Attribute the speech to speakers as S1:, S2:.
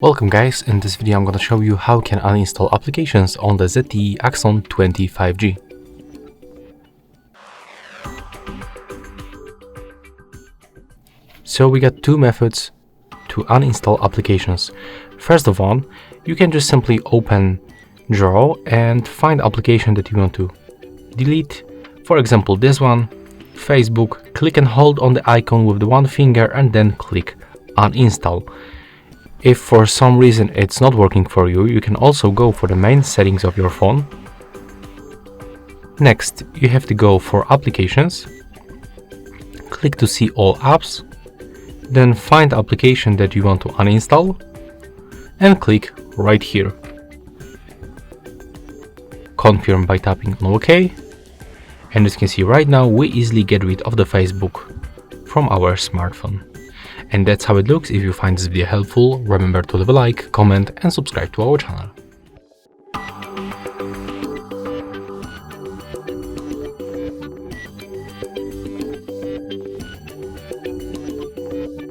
S1: Welcome guys, in this video I'm gonna show you how you can uninstall applications on the ZTE AXON 25G. So we got two methods to uninstall applications. First of all, you can just simply open Draw and find the application that you want to delete. For example, this one, Facebook. Click and hold on the icon with the one finger and then click uninstall. If for some reason it's not working for you, you can also go for the main settings of your phone. Next, you have to go for applications, click to see all apps, then find the application that you want to uninstall and click right here. Confirm by tapping on OK. And as you can see right now, we easily get rid of the Facebook from our smartphone. And that's how it looks. If you find this video helpful, remember to leave a like, comment and subscribe to our channel.